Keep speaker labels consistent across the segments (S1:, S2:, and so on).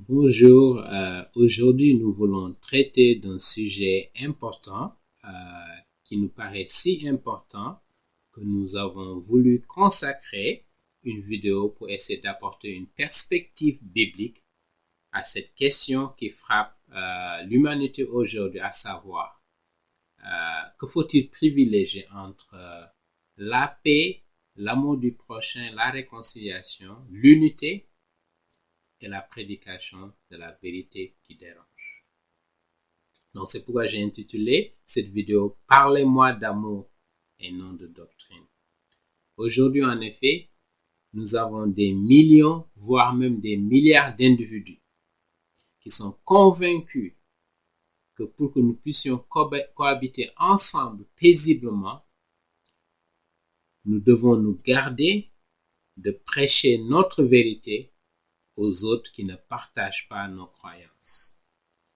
S1: Bonjour, aujourd'hui nous voulons traiter d'un sujet important qui nous paraît si important que nous avons voulu consacrer une vidéo pour essayer d'apporter une perspective biblique à cette question qui frappe l'humanité aujourd'hui, à savoir que faut-il privilégier entre la paix, l'amour du prochain, la réconciliation, l'unité et la prédication de la vérité qui dérange. Donc c'est pourquoi j'ai intitulé cette vidéo « Parlez-moi d'amour et non de doctrine ». Aujourd'hui, en effet, nous avons des millions, voire même des milliards d'individus qui sont convaincus que pour que nous puissions cohabiter ensemble paisiblement, nous devons nous garder de prêcher notre vérité aux autres qui ne partagent pas nos croyances.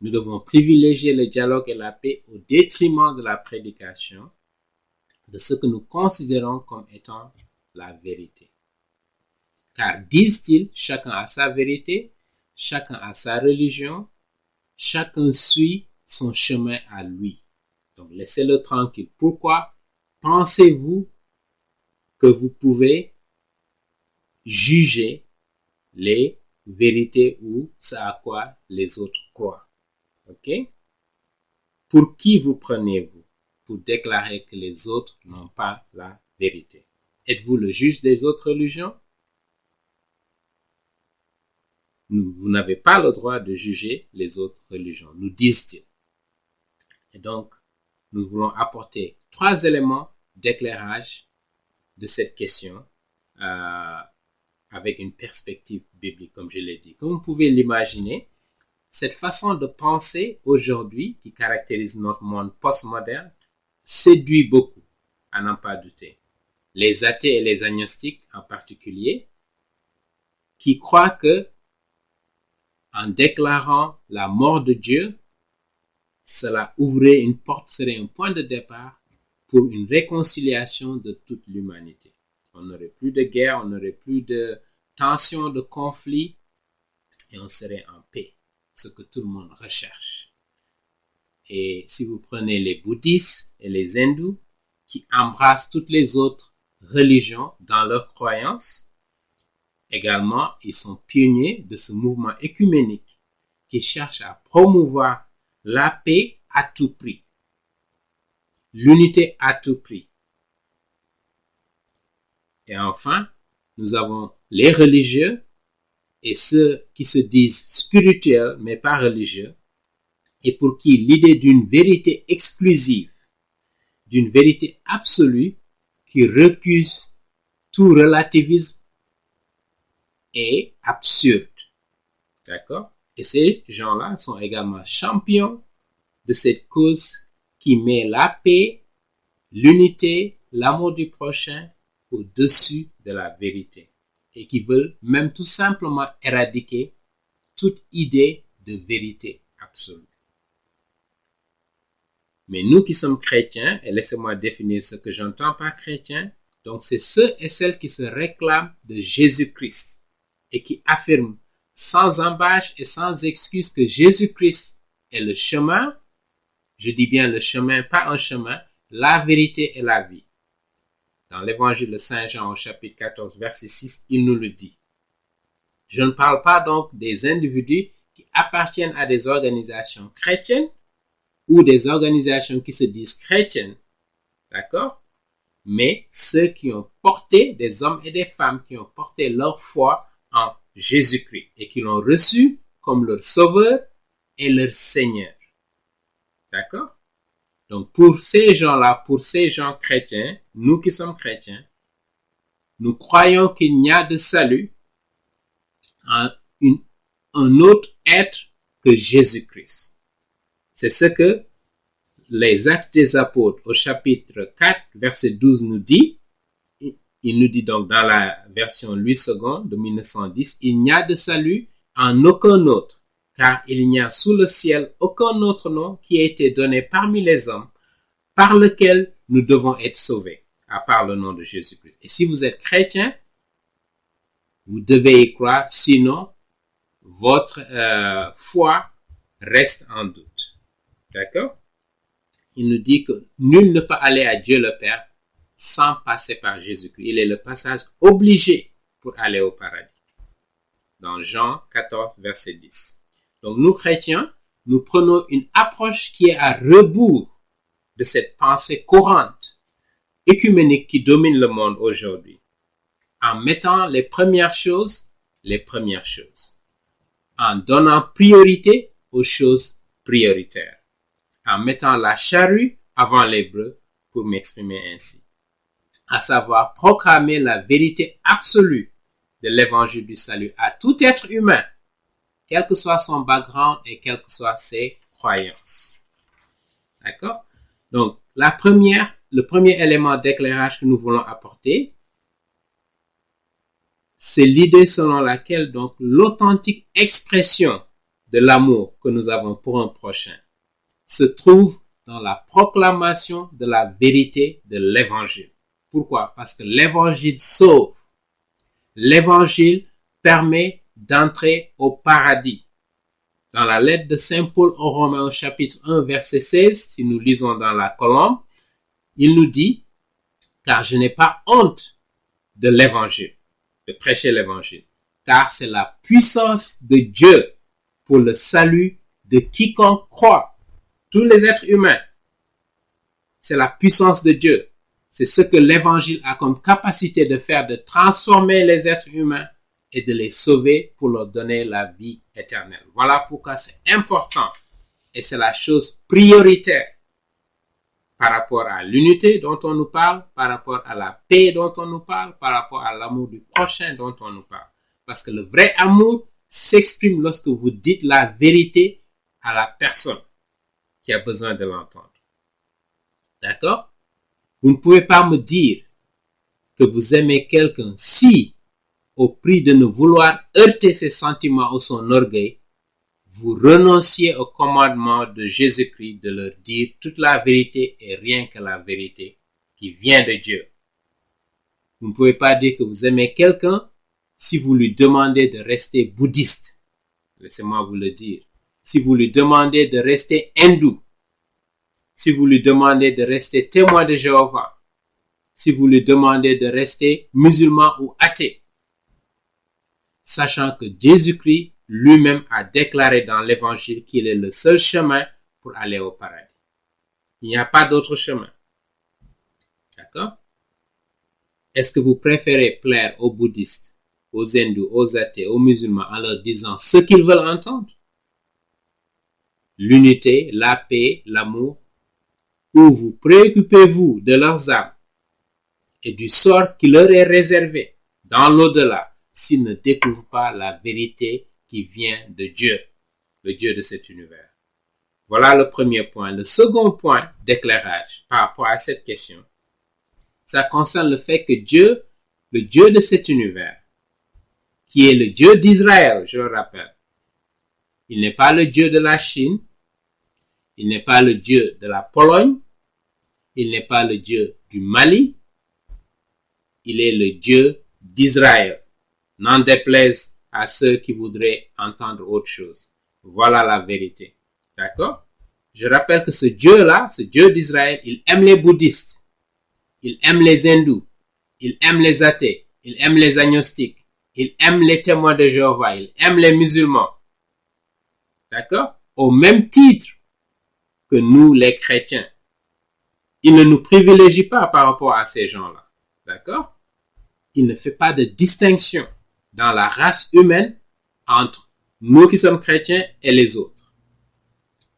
S1: Nous devons privilégier le dialogue et la paix au détriment de la prédication de ce que nous considérons comme étant la vérité. Car, disent-ils, chacun a sa vérité, chacun a sa religion, chacun suit son chemin à lui. Donc, laissez-le tranquille. Pourquoi pensez-vous que vous pouvez juger les vérité ou ce à quoi les autres croient? Ok? Pour qui vous prenez-vous pour déclarer que les autres n'ont pas la vérité? Êtes-vous le juge des autres religions? Vous n'avez pas le droit de juger les autres religions, nous disent-ils. Et donc, nous voulons apporter 3 éléments d'éclairage de cette question avec une perspective biblique, comme je l'ai dit. Comme vous pouvez l'imaginer, cette façon de penser aujourd'hui, qui caractérise notre monde postmoderne, séduit beaucoup, à n'en pas douter. Les athées et les agnostiques en particulier, qui croient que, en déclarant la mort de Dieu, cela ouvrait une porte, serait un point de départ pour une réconciliation de toute l'humanité. On n'aurait plus de guerre, on n'aurait plus de tensions, de conflits, et on serait en paix, ce que tout le monde recherche. Et si vous prenez les bouddhistes et les hindous, qui embrassent toutes les autres religions dans leurs croyances, également, ils sont pionniers de ce mouvement œcuménique qui cherche à promouvoir la paix à tout prix, l'unité à tout prix. Et enfin, nous avons les religieux et ceux qui se disent spirituels mais pas religieux, et pour qui l'idée d'une vérité exclusive, d'une vérité absolue qui recuse tout relativisme est absurde. D'accord? Et ces gens-là sont également champions de cette cause qui met la paix, l'unité, l'amour du prochain au-dessus de la vérité et qui veulent même tout simplement éradiquer toute idée de vérité absolue. Mais nous qui sommes chrétiens, et laissez-moi définir ce que j'entends par chrétien, donc c'est ceux et celles qui se réclament de Jésus-Christ et qui affirment sans embâche et sans excuse que Jésus-Christ est le chemin, je dis bien le chemin, pas un chemin, la vérité et la vie. Dans l'évangile de Saint Jean au chapitre 14, verset 6, il nous le dit. Je ne parle pas donc des individus qui appartiennent à des organisations chrétiennes ou des organisations qui se disent chrétiennes, d'accord? Mais ceux qui ont porté, des hommes et des femmes qui ont porté leur foi en Jésus-Christ et qui l'ont reçu comme leur sauveur et leur Seigneur. D'accord? Donc pour ces gens-là, pour ces gens chrétiens, nous qui sommes chrétiens, nous croyons qu'il n'y a de salut en un autre être que Jésus-Christ. C'est ce que les Actes des Apôtres au chapitre 4, verset 12 nous dit. Il nous dit donc dans la version Louis II de 1910, il n'y a de salut en aucun autre, car il n'y a sous le ciel aucun autre nom qui a été donné parmi les hommes par lequel nous devons être sauvés, à part le nom de Jésus-Christ. Et si vous êtes chrétien, vous devez y croire, sinon votre foi reste en doute. D'accord? Il nous dit que nul ne peut aller à Dieu le Père sans passer par Jésus-Christ. Il est le passage obligé pour aller au paradis. Dans Jean 14, verset 10. Donc nous, chrétiens, nous prenons une approche qui est à rebours de cette pensée courante, œcuménique qui domine le monde aujourd'hui, en mettant les premières choses, en donnant priorité aux choses prioritaires, en mettant la charrue avant les bœufs, pour m'exprimer ainsi, à savoir proclamer la vérité absolue de l'évangile du salut à tout être humain, quel que soit son background et quelles que soient ses croyances. D'accord? Donc, le premier élément d'éclairage que nous voulons apporter, c'est l'idée selon laquelle donc l'authentique expression de l'amour que nous avons pour un prochain se trouve dans la proclamation de la vérité de l'évangile. Pourquoi? Parce que l'évangile sauve. L'évangile permet d'entrer au paradis. Dans la lettre de Saint Paul aux Romains au chapitre 1 verset 16, si nous lisons dans la colonne, il nous dit « Car je n'ai pas honte de l'évangile, de prêcher l'évangile, car c'est la puissance de Dieu pour le salut de quiconque croit. » Tous les êtres humains, c'est la puissance de Dieu. C'est ce que l'évangile a comme capacité de faire, de transformer les êtres humains et de les sauver pour leur donner la vie éternelle. Voilà pourquoi c'est important et c'est la chose prioritaire par rapport à l'unité dont on nous parle, par rapport à la paix dont on nous parle, par rapport à l'amour du prochain dont on nous parle. Parce que le vrai amour s'exprime lorsque vous dites la vérité à la personne qui a besoin de l'entendre. D'accord? Vous ne pouvez pas me dire que vous aimez quelqu'un si, au prix de ne vouloir heurter ses sentiments ou son orgueil, vous renonciez au commandement de Jésus-Christ de leur dire toute la vérité et rien que la vérité qui vient de Dieu. Vous ne pouvez pas dire que vous aimez quelqu'un si vous lui demandez de rester bouddhiste. Laissez-moi vous le dire. Si vous lui demandez de rester hindou, si vous lui demandez de rester témoin de Jéhovah, si vous lui demandez de rester musulman ou athée, sachant que Jésus-Christ lui-même a déclaré dans l'évangile qu'il est le seul chemin pour aller au paradis. Il n'y a pas d'autre chemin. D'accord? Est-ce que vous préférez plaire aux bouddhistes, aux hindous, aux athées, aux musulmans en leur disant ce qu'ils veulent entendre? L'unité, la paix, l'amour, ou vous préoccupez-vous de leurs âmes et du sort qui leur est réservé dans l'au-delà s'ils ne découvrent pas la vérité qui vient de Dieu, le Dieu de cet univers. Voilà le premier point. Le second point d'éclairage par rapport à cette question, ça concerne le fait que Dieu, le Dieu de cet univers, qui est le Dieu d'Israël, je le rappelle, il n'est pas le Dieu de la Chine, il n'est pas le Dieu de la Pologne, il n'est pas le Dieu du Mali, il est le Dieu d'Israël. N'en déplaise à ceux qui voudraient entendre autre chose. Voilà la vérité. D'accord? Je rappelle que ce Dieu-là, ce Dieu d'Israël, il aime les bouddhistes, il aime les hindous, il aime les athées, il aime les agnostiques, il aime les témoins de Jéhovah, il aime les musulmans. D'accord? Au même titre que nous, les chrétiens. Il ne nous privilégie pas par rapport à ces gens-là. D'accord? Il ne fait pas de distinction dans la race humaine entre nous qui sommes chrétiens et les autres.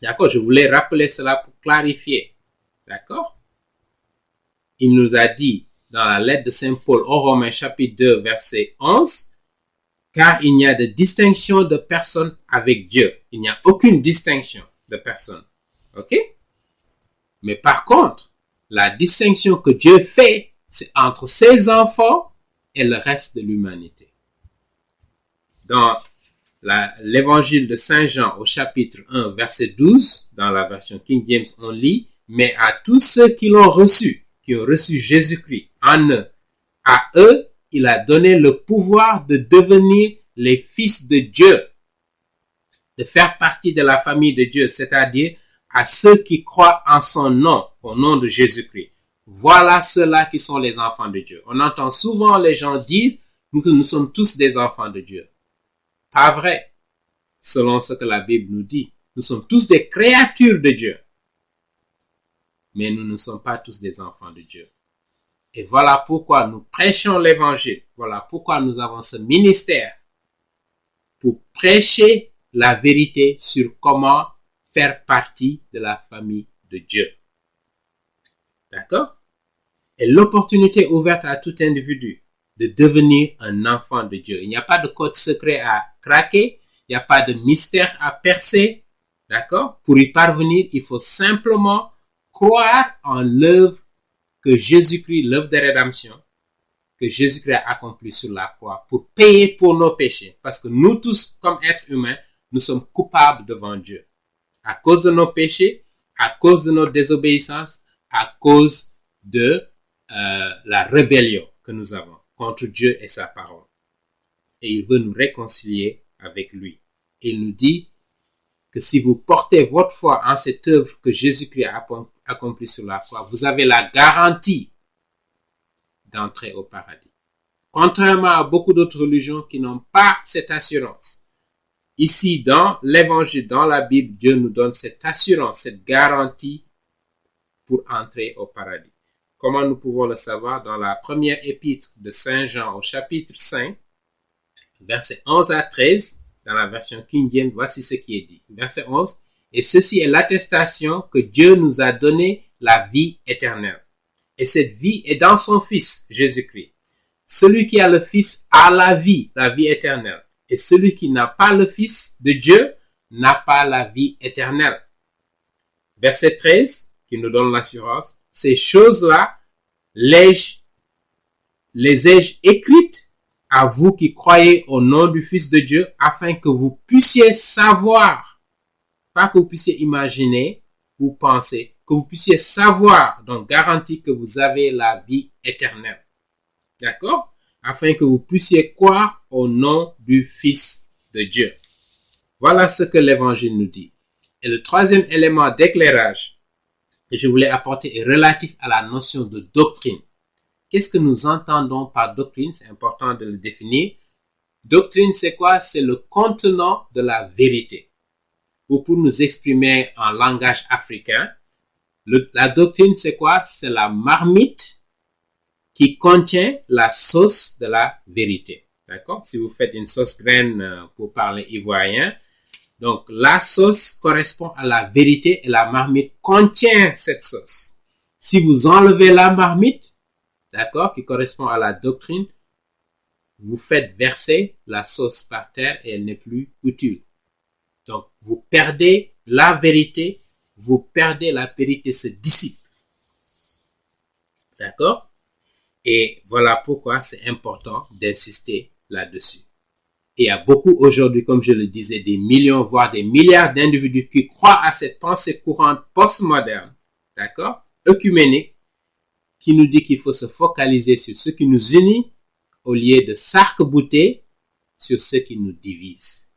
S1: D'accord? Je voulais rappeler cela pour clarifier. D'accord? Il nous a dit dans la lettre de Saint Paul aux Romains chapitre 2 verset 11, car il n'y a de distinction de personne avec Dieu. Il n'y a aucune distinction de personne. Ok? Mais par contre, la distinction que Dieu fait, c'est entre ses enfants et le reste de l'humanité. Dans l'évangile de Saint Jean au chapitre 1 verset 12, dans la version King James on lit, mais à tous ceux qui l'ont reçu, qui ont reçu Jésus-Christ en eux, à eux, il a donné le pouvoir de devenir les fils de Dieu, de faire partie de la famille de Dieu, c'est-à-dire à ceux qui croient en son nom, au nom de Jésus-Christ. Voilà ceux-là qui sont les enfants de Dieu. On entend souvent les gens dire que nous sommes tous des enfants de Dieu. Pas vrai, selon ce que la Bible nous dit. Nous sommes tous des créatures de Dieu. Mais nous ne sommes pas tous des enfants de Dieu. Et voilà pourquoi nous prêchons l'évangile. Voilà pourquoi nous avons ce ministère. Pour prêcher la vérité sur comment faire partie de la famille de Dieu. D'accord? Et l'opportunité ouverte à tout individu de devenir un enfant de Dieu. Il n'y a pas de code secret à craquer. Il n'y a pas de mystère à percer. D'accord? Pour y parvenir, il faut simplement croire en l'œuvre que Jésus-Christ, l'œuvre de rédemption, que Jésus-Christ a accompli sur la croix pour payer pour nos péchés. Parce que nous tous, comme êtres humains, nous sommes coupables devant Dieu. À cause de nos péchés, à cause de notre désobéissance, à cause de la rébellion que nous avons contre Dieu et sa parole. Et il veut nous réconcilier avec lui. Et il nous dit que si vous portez votre foi en cette œuvre que Jésus-Christ a accomplie sur la croix, vous avez la garantie d'entrer au paradis. Contrairement à beaucoup d'autres religions qui n'ont pas cette assurance. Ici, dans l'Évangile, dans la Bible, Dieu nous donne cette assurance, cette garantie pour entrer au paradis. Comment nous pouvons le savoir? Dans la première épître de Saint Jean au chapitre 5, versets 11 à 13, dans la version King James, voici ce qui est dit. Verset 11, « Et ceci est l'attestation que Dieu nous a donné la vie éternelle. Et cette vie est dans son Fils, Jésus-Christ. Celui qui a le Fils a la vie éternelle. Et celui qui n'a pas le Fils de Dieu n'a pas la vie éternelle. » Verset 13, qui nous donne l'assurance. « Ces choses-là, les ai-je écrites à vous qui croyez au nom du Fils de Dieu, afin que vous puissiez savoir, pas que vous puissiez imaginer ou penser, que vous puissiez savoir, donc garantie que vous avez la vie éternelle. » D'accord? Afin que vous puissiez croire au nom du Fils de Dieu. Voilà ce que l'Évangile nous dit. Et le troisième élément d'éclairage que je voulais apporter est relatif à la notion de doctrine. Qu'est-ce que nous entendons par doctrine? C'est important de le définir. Doctrine, c'est quoi? C'est le contenant de la vérité. Ou pour nous exprimer en langage africain, la doctrine, c'est quoi? C'est la marmite qui contient la sauce de la vérité. D'accord? Si vous faites une sauce graine pour parler ivoirien, donc la sauce correspond à la vérité et la marmite contient cette sauce. Si vous enlevez la marmite, d'accord, qui correspond à la doctrine, vous faites verser la sauce par terre et elle n'est plus utile. Donc, vous perdez la vérité, la vérité se dissipe. D'accord? Et voilà pourquoi c'est important d'insister là-dessus. Et il y a beaucoup aujourd'hui, comme je le disais, des millions, voire des milliards d'individus qui croient à cette pensée courante postmoderne, d'accord, œcuménique, qui nous dit qu'il faut se focaliser sur ce qui nous unit au lieu de s'arc-bouter sur ce qui nous divise.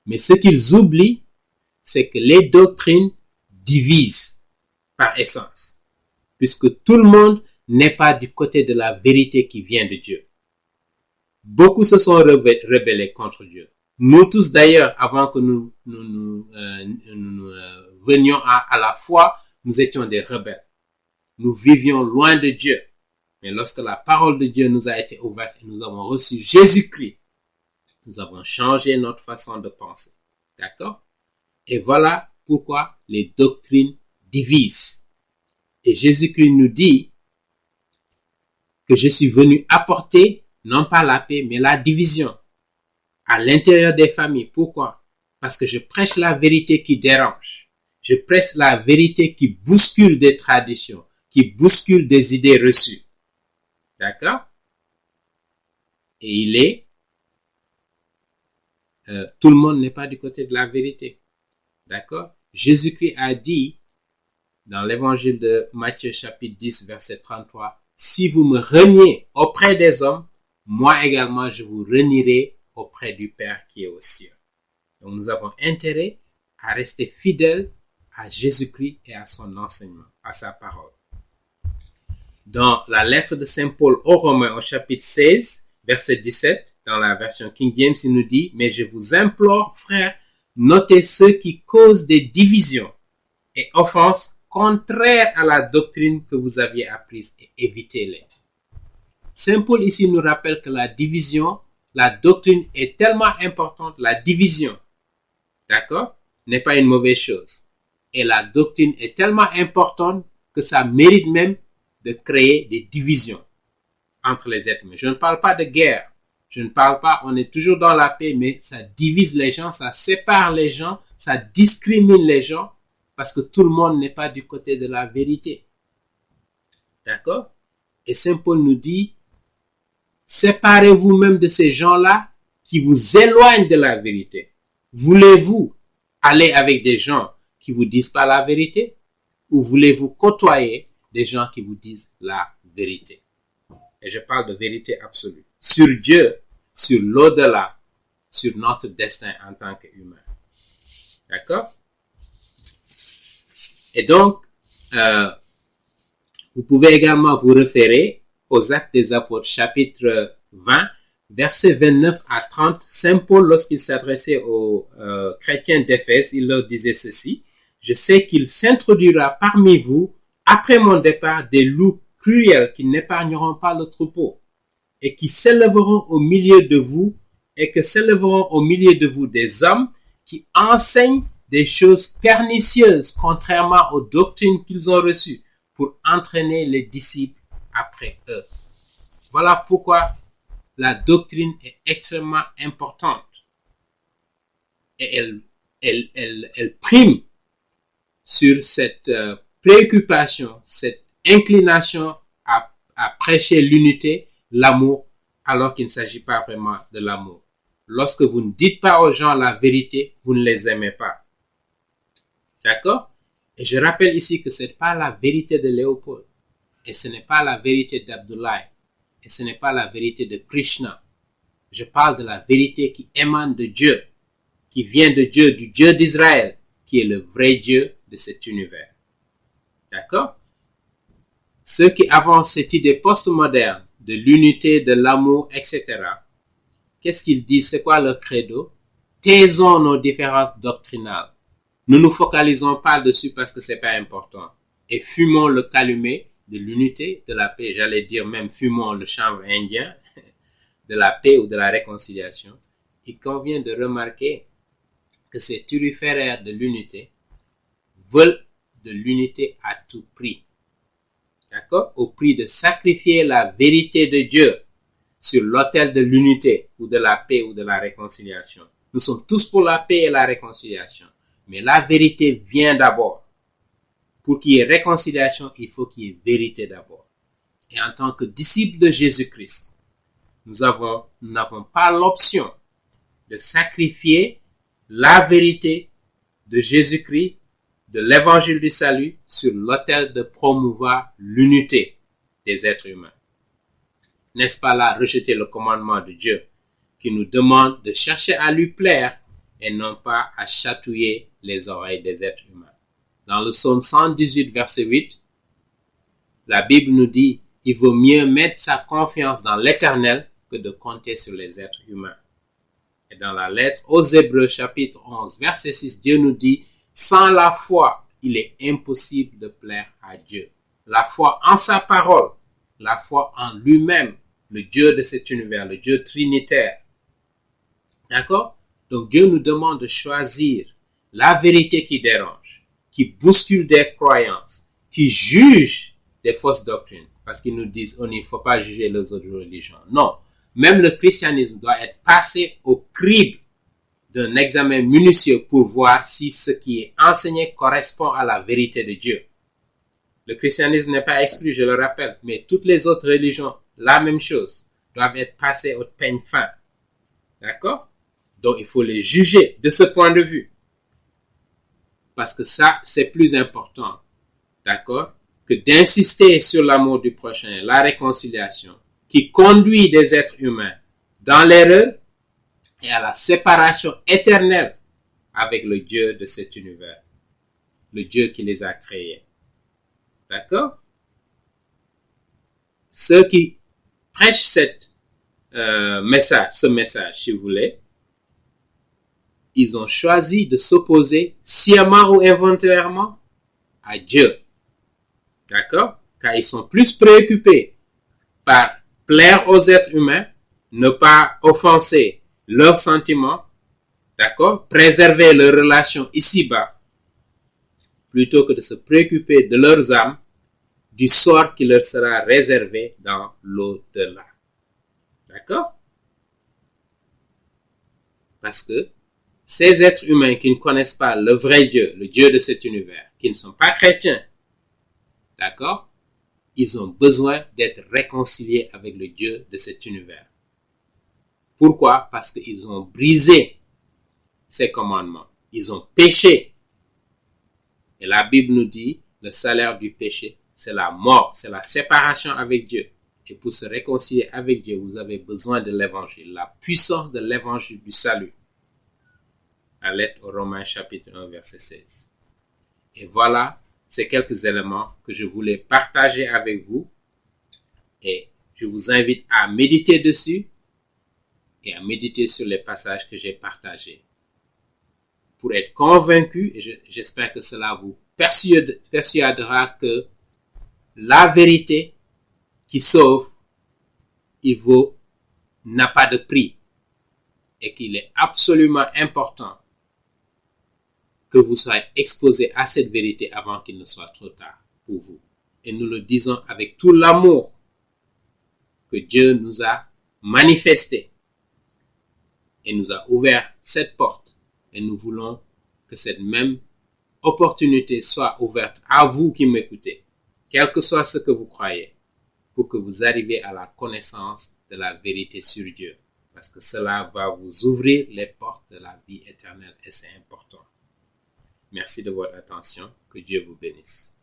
S1: Mais ce qu'ils oublient, c'est que les doctrines divisent par essence, puisque tout le monde n'est pas du côté de la vérité qui vient de Dieu. Beaucoup se sont rebellés contre Dieu. Nous tous d'ailleurs, avant que nous venions à la foi, nous étions des rebelles. Nous vivions loin de Dieu. Mais lorsque la parole de Dieu nous a été ouverte et nous avons reçu Jésus-Christ, nous avons changé notre façon de penser. D'accord? Et voilà pourquoi les doctrines divisent. Et Jésus-Christ nous dit que je suis venu apporter non pas la paix, mais la division à l'intérieur des familles. Pourquoi? Parce que je prêche la vérité qui dérange. Je prêche la vérité qui bouscule des traditions, qui bouscule des idées reçues. D'accord? Et tout le monde n'est pas du côté de la vérité. D'accord? Jésus-Christ a dit dans l'évangile de Matthieu chapitre 10 verset 33, « Si vous me reniez auprès des hommes, moi également je vous renierai auprès du Père qui est aux cieux. » Donc nous avons intérêt à rester fidèles à Jésus-Christ et à son enseignement, à sa parole. Dans la lettre de Saint Paul aux Romains au chapitre 16, verset 17, dans la version King James, il nous dit « Mais je vous implore, frères, notez ceux qui causent des divisions et offenses contraires à la doctrine que vous aviez apprise et évitez-les. » Saint Paul ici nous rappelle que la division, la doctrine est tellement importante, la division, d'accord, n'est pas une mauvaise chose. Et la doctrine est tellement importante que ça mérite même de créer des divisions entre les êtres humains. Je ne parle pas de guerre. Je ne parle pas, on est toujours dans la paix, mais ça divise les gens, ça sépare les gens, ça discrimine les gens parce que tout le monde n'est pas du côté de la vérité. D'accord? Et Saint Paul nous dit, séparez-vous même de ces gens-là qui vous éloignent de la vérité. Voulez-vous aller avec des gens qui vous disent pas la vérité ou voulez-vous côtoyer des gens qui vous disent la vérité? Et je parle de vérité absolue. Sur Dieu, sur l'au-delà, sur notre destin en tant qu'humain. D'accord? Et donc, vous pouvez également vous référer aux Actes des Apôtres, chapitre 20, versets 29 à 30. Saint Paul, lorsqu'il s'adressait aux chrétiens d'Éphèse, il leur disait ceci. « Je sais qu'il s'introduira parmi vous, après mon départ, des loups cruels qui n'épargneront pas le troupeau, et qui s'élèveront au milieu de vous, et que s'élèveront au milieu de vous des hommes qui enseignent des choses pernicieuses, contrairement aux doctrines qu'ils ont reçues, pour entraîner les disciples après eux. » Voilà pourquoi la doctrine est extrêmement importante. Et elle prime sur cette préoccupation, cette inclination à prêcher l'unité, l'amour, alors qu'il ne s'agit pas vraiment de l'amour. Lorsque vous ne dites pas aux gens la vérité, vous ne les aimez pas. D'accord? Et je rappelle ici que ce n'est pas la vérité de Léopold, et ce n'est pas la vérité d'Abdoulaye, et ce n'est pas la vérité de Krishna. Je parle de la vérité qui émane de Dieu, qui vient de Dieu, du Dieu d'Israël, qui est le vrai Dieu de cet univers. D'accord? Ceux qui avancent cette idée postmoderne de l'unité, de l'amour, etc., qu'est-ce qu'ils disent? C'est quoi leur credo? Taisons nos différences doctrinales. Ne nous focalisons pas dessus parce que c'est pas important. Et fumons le calumet de l'unité, de la paix. J'allais dire même fumons le chanvre indien, de la paix ou de la réconciliation. Il convient de remarquer que ces turiféraires de l'unité veulent de l'unité à tout prix. D'accord? Au prix de sacrifier la vérité de Dieu sur l'autel de l'unité ou de la paix ou de la réconciliation. Nous sommes tous pour la paix et la réconciliation. Mais la vérité vient d'abord. Pour qu'il y ait réconciliation, il faut qu'il y ait vérité d'abord. Et en tant que disciples de Jésus-Christ, nous n'avons pas l'option de sacrifier la vérité de Jésus-Christ, de l'évangile du salut, sur l'autel de promouvoir l'unité des êtres humains. N'est-ce pas là rejeter le commandement de Dieu qui nous demande de chercher à lui plaire et non pas à chatouiller les oreilles des êtres humains. Dans le psaume 118, verset 8, la Bible nous dit « Il vaut mieux mettre sa confiance dans l'Éternel que de compter sur les êtres humains. » Et dans la lettre aux Hébreux, chapitre 11, verset 6, Dieu nous dit « Sans la foi, il est impossible de plaire à Dieu. » La foi en sa parole, la foi en lui-même, le Dieu de cet univers, le Dieu trinitaire. D'accord? Donc Dieu nous demande de choisir la vérité qui dérange, qui bouscule des croyances, qui juge des fausses doctrines. Parce qu'ils nous disent, il ne faut pas juger les autres religions. Non, même le christianisme doit être passé au crible d'un examen minutieux pour voir si ce qui est enseigné correspond à la vérité de Dieu. Le christianisme n'est pas exclu, je le rappelle, mais toutes les autres religions, la même chose, doivent être passées au peigne fin. D'accord? Donc, il faut les juger de ce point de vue. Parce que ça, c'est plus important. D'accord? Que d'insister sur l'amour du prochain, la réconciliation, qui conduit des êtres humains dans l'erreur et à la séparation éternelle avec le Dieu de cet univers, le Dieu qui les a créés. D'accord? Ceux qui prêchent ce message, si vous voulez, ils ont choisi de s'opposer sciemment ou involontairement à Dieu. D'accord? Car ils sont plus préoccupés par plaire aux êtres humains, ne pas offenser leurs sentiments, d'accord? Préserver leurs relations ici-bas, plutôt que de se préoccuper de leurs âmes, du sort qui leur sera réservé dans l'au-delà. D'accord? Parce que ces êtres humains qui ne connaissent pas le vrai Dieu, le Dieu de cet univers, qui ne sont pas chrétiens, d'accord? Ils ont besoin d'être réconciliés avec le Dieu de cet univers. Pourquoi? Parce qu'ils ont brisé ses commandements. Ils ont péché. Et la Bible nous dit, le salaire du péché, c'est la mort, c'est la séparation avec Dieu. Et pour se réconcilier avec Dieu, vous avez besoin de l'évangile, la puissance de l'évangile du salut. La lettre aux Romains chapitre 1 verset 16. Et voilà, ces quelques éléments que je voulais partager avec vous. Et je vous invite à méditer dessus et à méditer sur les passages que j'ai partagés. Pour être convaincu, et j'espère que cela vous persuadera que la vérité qui sauve, n'a pas de prix. Et qu'il est absolument important que vous soyez exposé à cette vérité avant qu'il ne soit trop tard pour vous. Et nous le disons avec tout l'amour que Dieu nous a manifesté et nous a ouvert cette porte. Et nous voulons que cette même opportunité soit ouverte à vous qui m'écoutez, quel que soit ce que vous croyez, pour que vous arriviez à la connaissance de la vérité sur Dieu. Parce que cela va vous ouvrir les portes de la vie éternelle et c'est important. Merci de votre attention. Que Dieu vous bénisse.